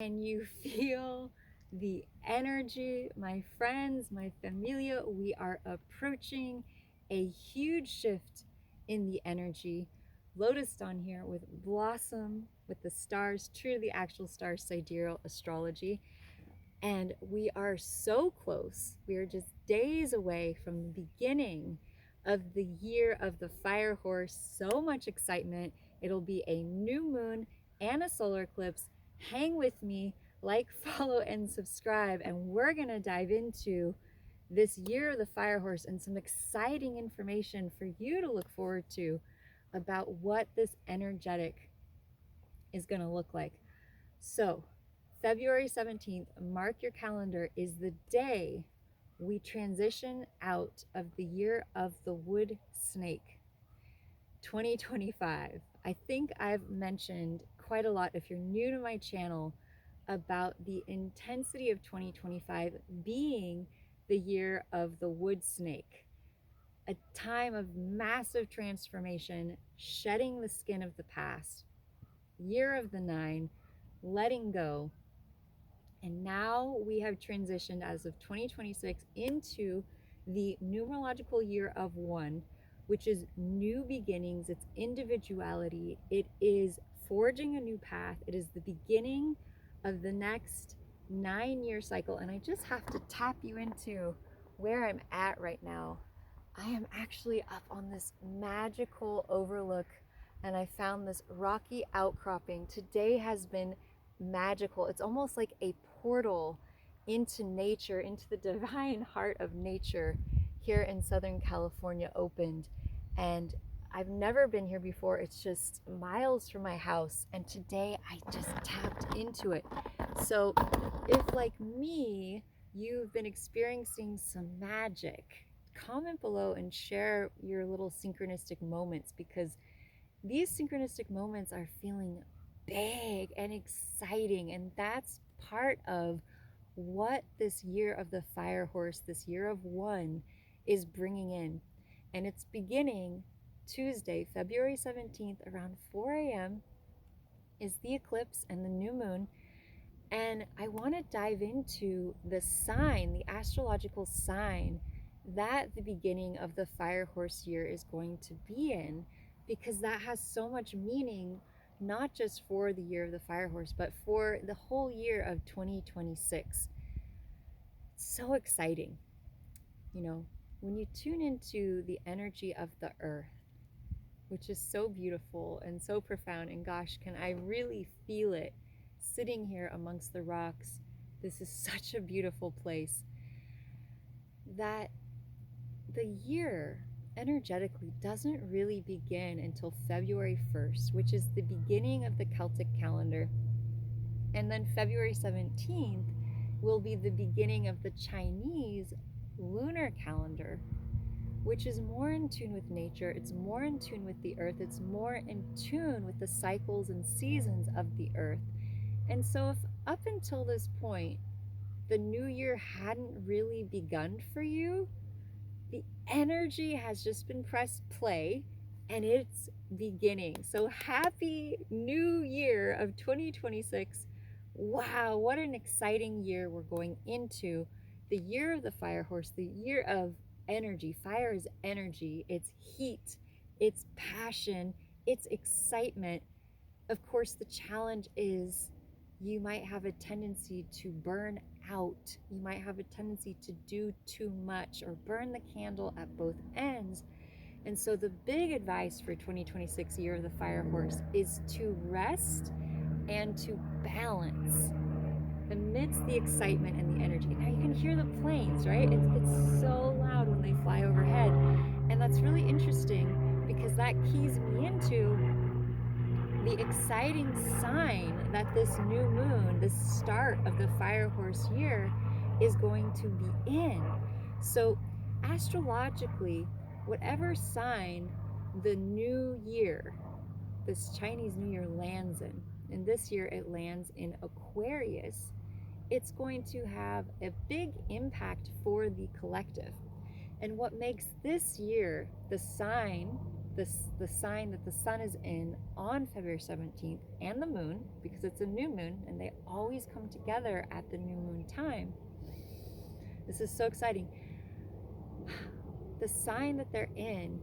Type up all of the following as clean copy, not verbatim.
Can you feel the energy, my friends, my familia? We are approaching a huge shift in the energy. Lotus dawn here with blossom, with the stars, true to the actual stars, sidereal astrology. And we are so close. We are just days away from the beginning of the year of the fire horse. So much excitement. It'll be a new moon and a solar eclipse. Hang with me, like, follow, and subscribe. And we're going to dive into this year of the fire horse and some exciting information for you to look forward to about what this energetic is going to look like. So, February 17th, mark your calendar, is the day we transition out of the year of the wood snake, 2025. I think I've mentioned quite a lot, if you're new to my channel, about the intensity of 2025 being the year of the wood snake, a time of massive transformation, shedding the skin of the past, year of the nine, letting go. And now we have transitioned as of 2026 into the numerological year of one, which is new beginnings, it's individuality, it is forging a new path, it is the beginning of the next 9-year cycle. And I just have to tap you into where I'm at right now. I am actually up on this magical overlook, and I found this rocky outcropping. Today has been magical. It's almost like a portal into nature, into the divine heart of nature here in Southern California opened. And I've never been here before. It's just miles from my house. And today I just tapped into it. So if, like me, you've been experiencing some magic, comment below and share your little synchronistic moments, because these synchronistic moments are feeling big and exciting, and that's part of what this year of the fire horse, this year of one, is bringing in. And it's beginning Tuesday, February 17th, around 4 a.m. is the eclipse and the new moon. And I want to dive into the sign, the astrological sign that the beginning of the fire horse year is going to be in, because that has so much meaning, not just for the year of the fire horse, but for the whole year of 2026. It's so exciting. You know, when you tune into the energy of the earth, which is so beautiful and so profound, and gosh, can I really feel it sitting here amongst the rocks. This is such a beautiful place, that the year energetically doesn't really begin until February 1st, which is the beginning of the Celtic calendar. And then February 17th will be the beginning of the Chinese lunar calendar, which is more in tune with nature. It's more in tune with the earth. It's more in tune with the cycles and seasons of the earth. And so if up until this point, the new year hadn't really begun for you, the energy has just been pressed play and it's beginning. So happy new year of 2026. Wow, what an exciting year we're going into. The year of the fire horse, the year of energy. Fire is energy, it's heat, it's passion, it's excitement. Of course, the challenge is you might have a tendency to burn out. You might have a tendency to do too much or burn the candle at both ends. And so the big advice for 2026 year of the fire horse is to rest and to balance amidst the excitement and the energy. Now you can hear the planes, right? It's so loud when they fly overhead. And that's really interesting, because that keys me into the exciting sign that this new moon, the start of the fire horse year, is going to be in. So astrologically, whatever sign the new year, this Chinese New Year, lands in this year it lands in Aquarius, it's going to have a big impact for the collective. And what makes this year, the sign the sign that the sun is in on February 17th, and the moon, because it's a new moon and they always come together at the new moon time. This is so exciting. The sign that they're in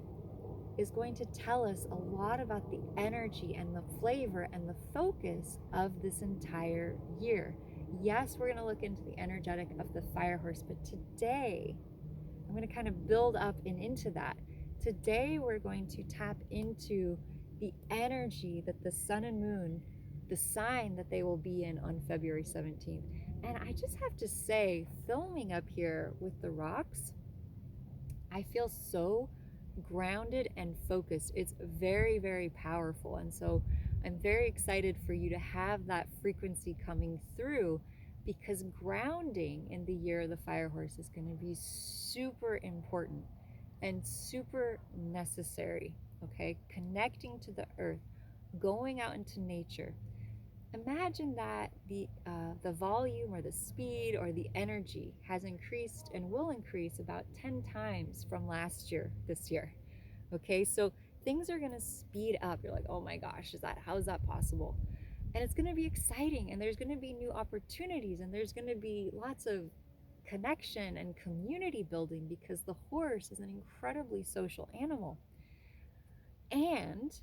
is going to tell us a lot about the energy and the flavor and the focus of this entire year. Yes, we're going to look into the energetic of the fire horse, but today I'm going to kind of build up and into that. Today we're going to tap into the energy that the sun and moon, the sign that they will be in on February 17th. And I just have to say, filming up here with the rocks, I feel so grounded and focused. It's very, very powerful. And so I'm very excited for you to have that frequency coming through, because grounding in the year of the fire horse is going to be super important and super necessary. Okay, connecting to the earth, going out into nature. Imagine that the volume or the speed or the energy has increased and will increase about 10 times from last year this year. Okay, so things are going to speed up. You're like, oh my gosh, how is that possible? And it's going to be exciting, and there's going to be new opportunities, and there's going to be lots of connection and community building, because the horse is an incredibly social animal. And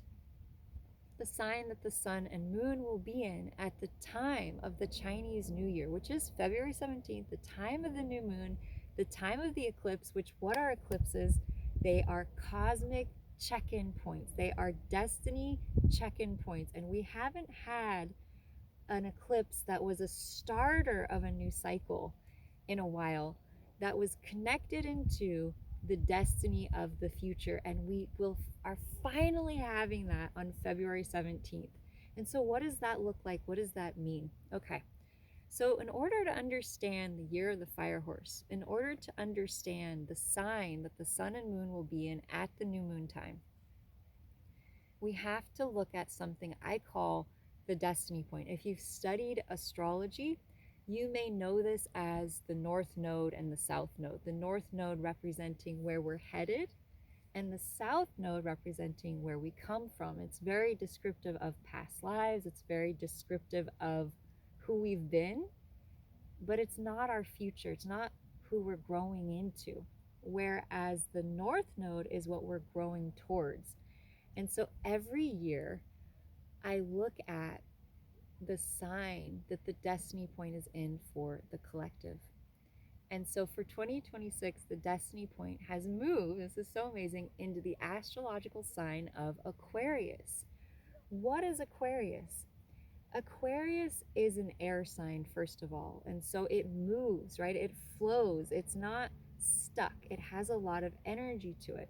the sign that the sun and moon will be in at the time of the Chinese New Year, which is February 17th, the time of the new moon, the time of the eclipse, which what are eclipses? They are cosmic check-in points. They are destiny check-in points. And we haven't had an eclipse that was a starter of a new cycle in a while, that was connected into the destiny of the future, and we are finally having that on February 17th. And so what does that look like? What does that mean? Okay, so in order to understand the year of the fire horse, in order to understand the sign that the sun and moon will be in at the new moon time, we have to look at something I call the destiny point. If you've studied astrology, you may know this as the North Node and the South Node. The North Node representing where we're headed, and the South Node representing where we come from. It's very descriptive of past lives. It's very descriptive of who we've been, but it's not our future. It's not who we're growing into. Whereas the North Node is what we're growing towards. And so every year I look at the sign that the destiny point is in for the collective. And so for 2026, the destiny point has moved, this is so amazing, into the astrological sign of Aquarius. What is Aquarius? Aquarius is an air sign, first of all. And so it moves, right? It flows. It's not stuck. It has a lot of energy to it.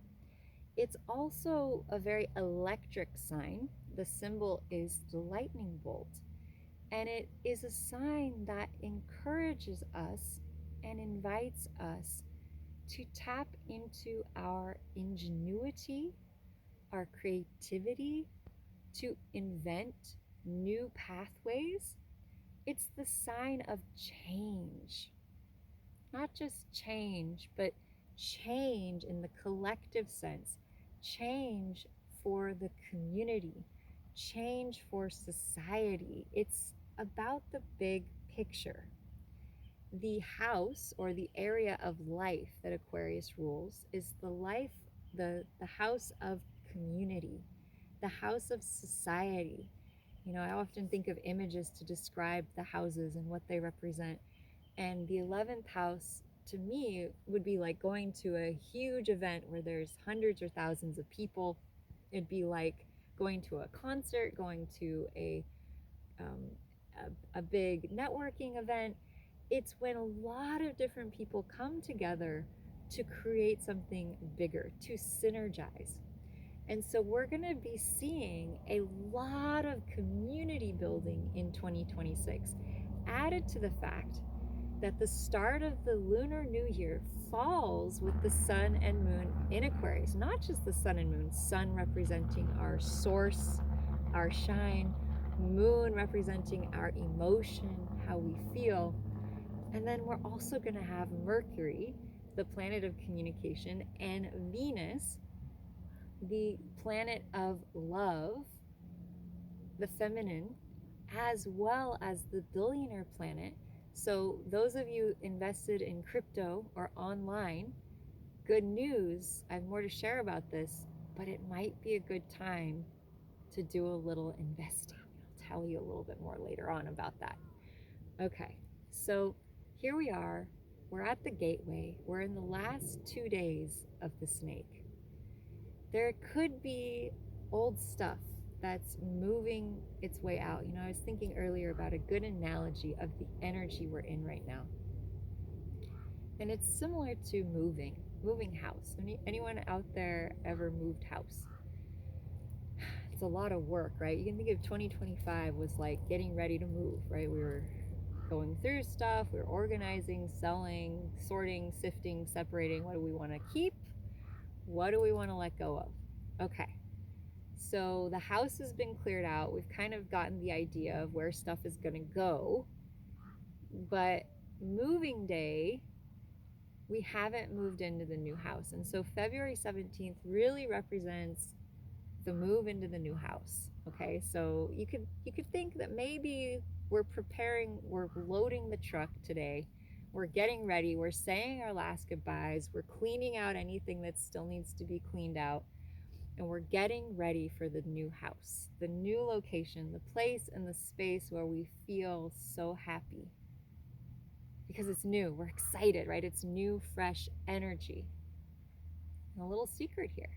It's also a very electric sign. The symbol is the lightning bolt. And it is a sign that encourages us and invites us to tap into our ingenuity, our creativity, to invent new pathways. It's the sign of change. Not just change, but change in the collective sense, change for the community, change for society. It's about the big picture. The house, or the area of life that Aquarius rules, is the house of community, the house of society. You know, I often think of images to describe the houses and what they represent. And the 11th house, to me, would be like going to a huge event where there's hundreds or thousands of people. It'd be like going to a concert, going to a big networking event. It's when a lot of different people come together to create something bigger, to synergize. And so we're going to be seeing a lot of community building in 2026, added to the fact that the start of the Lunar New Year falls with the sun and moon in Aquarius. Not just the sun and moon, sun representing our source, our shine, moon representing our emotion, how we feel. And then we're also going to have Mercury, the planet of communication, and Venus, the planet of love, the feminine, as well as the billionaire planet. So, those of you invested in crypto or online, good news. I have more to share about this, but it might be a good time to do a little investing. I'll tell you a little bit more later on about that. Okay, so here we are. We're at the gateway. We're in the last 2 days of the snake. There could be old stuff that's moving its way out. I was thinking earlier about a good analogy of the energy we're in right now. And it's similar to moving house. Anyone out there ever moved house? It's a lot of work, right? You can think of 2025 was like getting ready to move, right? We were going through stuff, we were organizing, selling, sorting, sifting, separating. What do we want to keep? What do we want to let go of? Okay. So the house has been cleared out. We've kind of gotten the idea of where stuff is going to go. But moving day, we haven't moved into the new house. And so February 17th really represents the move into the new house. Okay, so you could think that maybe we're loading the truck today, we're getting ready, we're saying our last goodbyes, we're cleaning out anything that still needs to be cleaned out, and we're getting ready for the new house, the new location, the place and the space where we feel so happy because it's new. We're excited, right? It's new, fresh energy. And a little secret here: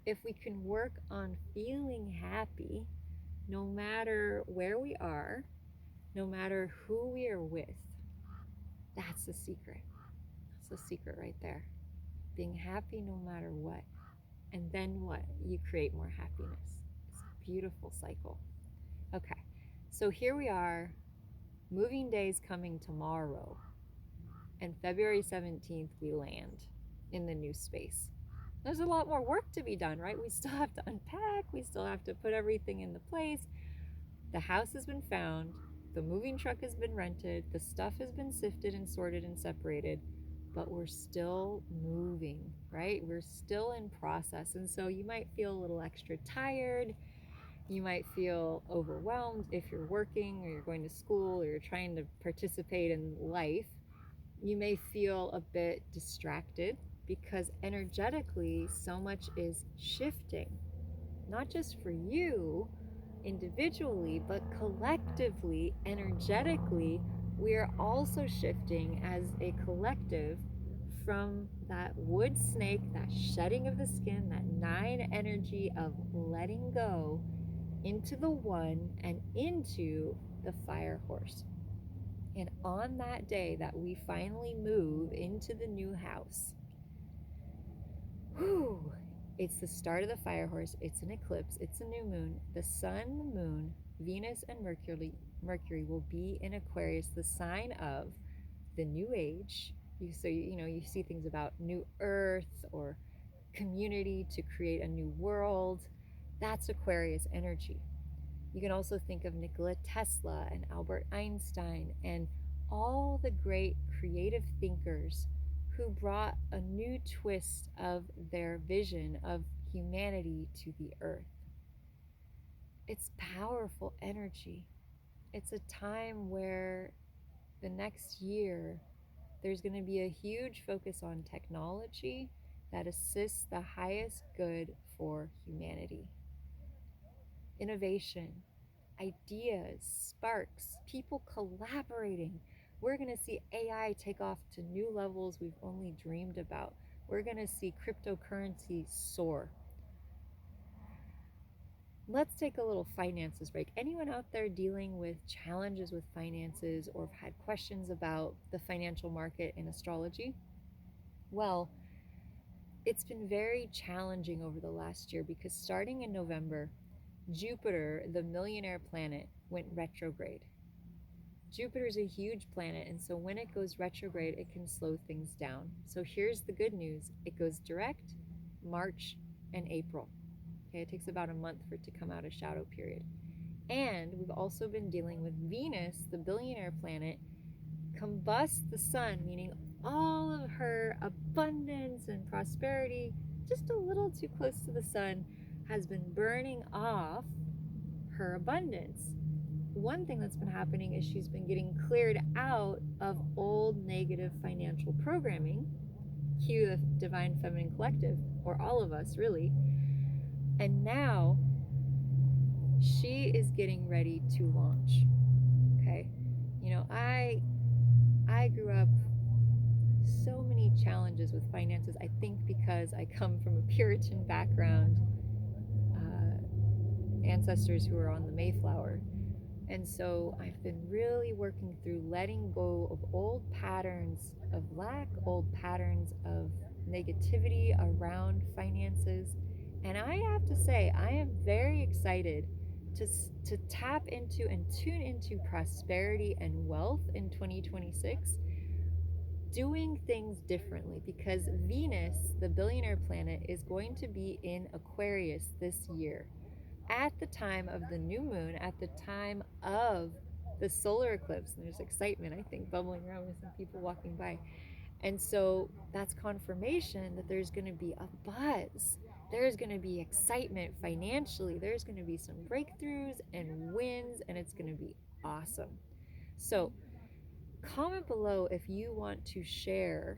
if we can work on feeling happy, no matter where we are, no matter who we are with, that's the secret. That's the secret right there. Being happy no matter what. And then what? You create more happiness. It's a beautiful cycle. Okay, so here we are. Moving day's coming tomorrow. And February 17th, we land in the new space. There's a lot more work to be done, right? We still have to unpack. We still have to put everything into place. The house has been found. The moving truck has been rented. The stuff has been sifted and sorted and separated. But we're still moving, right? We're still in process. And so you might feel a little extra tired. You might feel overwhelmed if you're working or you're going to school or you're trying to participate in life. You may feel a bit distracted because energetically so much is shifting, not just for you individually, but collectively, energetically, we are also shifting as a collective from that wood snake, that shedding of the skin, that 9 energy of letting go, into the 1 and into the fire horse. And on that day that we finally move into the new house, it's the start of the fire horse. It's an eclipse. It's a new moon. The sun, the moon, Venus, and Mercury will be in Aquarius, the sign of the new age. You see things about new earth or community to create a new world. That's Aquarius energy. You can also think of Nikola Tesla and Albert Einstein and all the great creative thinkers who brought a new twist of their vision of humanity to the earth. It's powerful energy. It's a time where the next year there's going to be a huge focus on technology that assists the highest good for humanity. Innovation, ideas, sparks, people collaborating. We're going to see AI take off to new levels we've only dreamed about. We're going to see cryptocurrency soar. Let's take a little finances break. Anyone out there dealing with challenges with finances or have had questions about the financial market and astrology? Well, it's been very challenging over the last year because starting in November, Jupiter, the Billionaire Planet, went retrograde. Jupiter is a huge planet, and so when it goes retrograde, it can slow things down. So here's the good news. It goes direct March and April. Okay, it takes about a month for it to come out of shadow period. And we've also been dealing with Venus, the Billionaire Planet, combust the sun, meaning all of her abundance and prosperity just a little too close to the sun, has been burning off her abundance. One thing that's been happening is she's been getting cleared out of old negative financial programming. Cue the Divine Feminine Collective, or all of us really. And now she is getting ready to launch. Okay. You know, I grew up so many challenges with finances. I think because I come from a Puritan background, ancestors who were on the Mayflower. And so I've been really working through letting go of old patterns of lack, old patterns of negativity around finances. And I have to say, I am very excited to tap into and tune into prosperity and wealth in 2026, doing things differently, because Venus, the billionaire planet, is going to be in Aquarius this year at the time of the new moon, at the time of the solar eclipse. And there's excitement, I think, bubbling around with some people walking by. And so that's confirmation that there's going to be a buzz. There's going to be excitement financially. There's going to be some breakthroughs and wins, and it's going to be awesome. So comment below if you want to share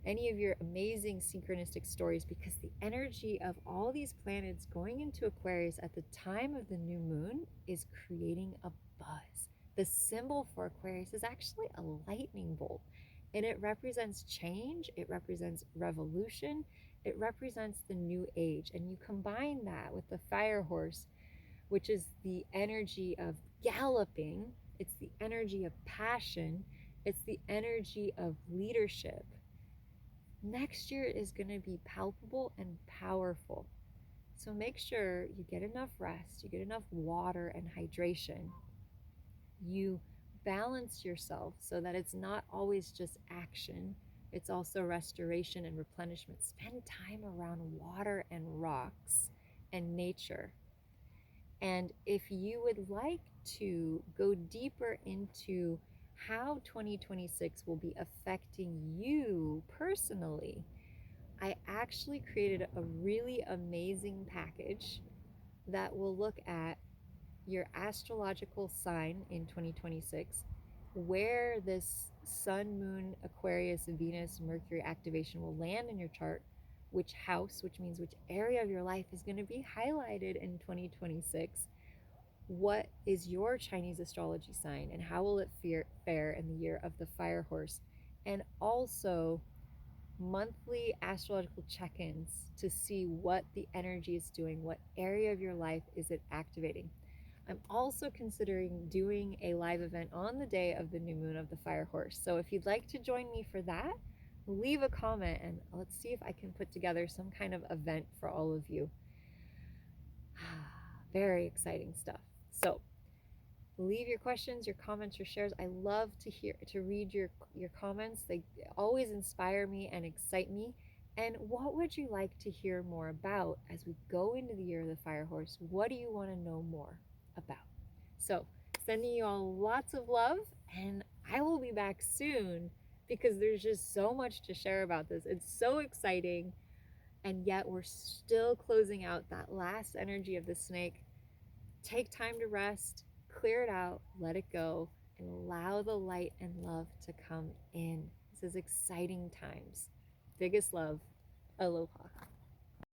any of your amazing synchronistic stories, because the energy of all these planets going into Aquarius at the time of the new moon is creating a buzz. The symbol for Aquarius is actually a lightning bolt, and it represents change, it represents revolution, it represents the new age. And you combine that with the fire horse, which is the energy of galloping, it's the energy of passion, it's the energy of leadership. Next year is going to be palpable and powerful. So make sure you get enough rest, you get enough water and hydration. You balance yourself so that it's not always just action, it's also restoration and replenishment. Spend time around water and rocks and nature. And if you would like to go deeper into how 2026 will be affecting you personally, I actually created a really amazing package that will look at your astrological sign in 2026, where this Sun, Moon, Aquarius, Venus, Mercury activation will land in your chart, which house, which means which area of your life is going to be highlighted in 2026. What is your Chinese astrology sign, and how will it fare in the year of the fire horse? And also monthly astrological check-ins to see what the energy is doing, what area of your life is it activating. I'm also considering doing a live event on the day of the new moon of the fire horse. So if you'd like to join me for that, leave a comment and let's see if I can put together some kind of event for all of you. Very exciting stuff. So leave your questions, your comments, your shares. I love to read your comments. They always inspire me and excite me. And what would you like to hear more about as we go into the year of the fire horse? What do you want to know more about? So sending you all lots of love, and I will be back soon because there's just so much to share about this. It's so exciting, and yet we're still closing out that last energy of the snake. Take time to rest, clear it out, let it go, and allow the light and love to come in. This is exciting times. Biggest love. Aloha.